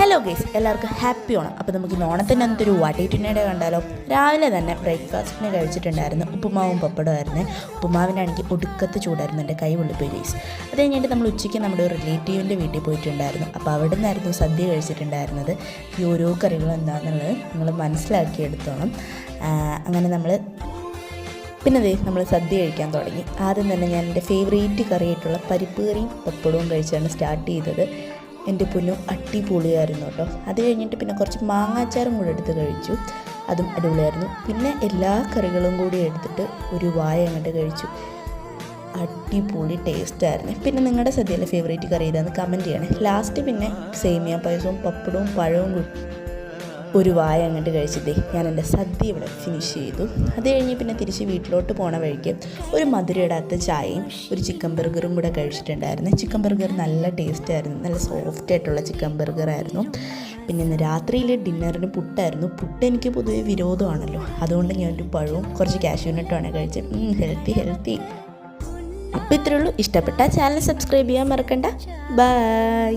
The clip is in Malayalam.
ഹലോ ഗൈസ്, എല്ലാവർക്കും ഹാപ്പി ഓണം. അപ്പോൾ നമുക്ക് ഓണത്തിൻ്റെ അന്നത്തൊരു വടയിട്ടിനെ കണ്ടാലോ. രാവിലെ തന്നെ ബ്രേക്ക്ഫാസ്റ്റിന് കഴിച്ചിട്ടുണ്ടായിരുന്നു ഉപ്പുമാവും പപ്പടമായിരുന്നു. ഉപ്പുമാവിനാണെങ്കിൽ ഒടുക്കത്ത് ചൂടായിരുന്നു, എൻ്റെ കൈ പൊള്ളിപ്പോയി ഗൈസ്. അത് കഴിഞ്ഞിട്ട് നമ്മൾ ഉച്ചയ്ക്ക് നമ്മുടെ ഒരു റിലേറ്റീവിൻ്റെ വീട്ടിൽ പോയിട്ടുണ്ടായിരുന്നു. അപ്പോൾ അവിടെ നിന്നായിരുന്നു സദ്യ കഴിച്ചിട്ടുണ്ടായിരുന്നത്. ഈ ഓരോ കറികളും എന്താണെന്നുള്ളത് നിങ്ങൾ മനസ്സിലാക്കിയെടുത്തോണം. അങ്ങനെ നമ്മൾ സദ്യ കഴിക്കാൻ തുടങ്ങി. ആദ്യം തന്നെ ഞാൻ എൻ്റെ ഫേവറേറ്റ് കറിയായിട്ടുള്ള പരിപ്പ് കറിയും പപ്പടവും കഴിച്ചാണ് സ്റ്റാർട്ട് ചെയ്തത്. എൻ്റെ പൊന്നു അടിപൊളിയായിരുന്നു കേട്ടോ. അത് കഴിഞ്ഞിട്ട് പിന്നെ കുറച്ച് മാങ്ങാച്ചാറും കൂടെ എടുത്ത് കഴിച്ചു, അതും അടിപൊളിയായിരുന്നു. പിന്നെ എല്ലാ കറികളും കൂടി എടുത്തിട്ട് ഒരു വായ അങ്ങോട്ട് കഴിച്ചു. അടിപൊളി ടേസ്റ്റായിരുന്നു. പിന്നെ നിങ്ങളുടെ സദ്യയിലെ ഫേവറേറ്റ് കറി ഏതാണെന്ന് കമൻറ്റ് ചെയ്യണേ. ലാസ്റ്റ് പിന്നെ സേമിയ പായസവും പപ്പടവും പഴവും ഒരു വായ അങ്ങോട്ട് കഴിച്ചിട്ടേ ഞാൻ എൻ്റെ സദ്യ ഇവിടെ ഫിനിഷ് ചെയ്തു. അത് കഴിഞ്ഞ് പിന്നെ തിരിച്ച് വീട്ടിലോട്ട് പോണ വഴിക്ക് ഒരു മധുരയിടാത്ത ചായയും ഒരു ചിക്കൻ ബർഗറും കൂടെ കഴിച്ചിട്ടുണ്ടായിരുന്നു. ചിക്കൻ ബർഗർ നല്ല ടേസ്റ്റായിരുന്നു, നല്ല സോഫ്റ്റ് ആയിട്ടുള്ള ചിക്കൻ ബർഗറായിരുന്നു. പിന്നെ ഇന്ന് രാത്രിയിൽ ഡിന്നറിന് പുട്ടായിരുന്നു. പുട്ട് എനിക്ക് പൊതുവെ വിരോധമാണല്ലോ, അതുകൊണ്ട് ഞാനൊരു പഴവും കുറച്ച് കാഷ്യൂനട്ടുമാണ് കഴിച്ചത്. ഹെൽത്തി. അപ്പോൾ ഇത്രയേ ഉള്ളൂ. ഇഷ്ടപ്പെട്ട ചാനൽ സബ്സ്ക്രൈബ് ചെയ്യാൻ മറക്കണ്ട. ബൈ.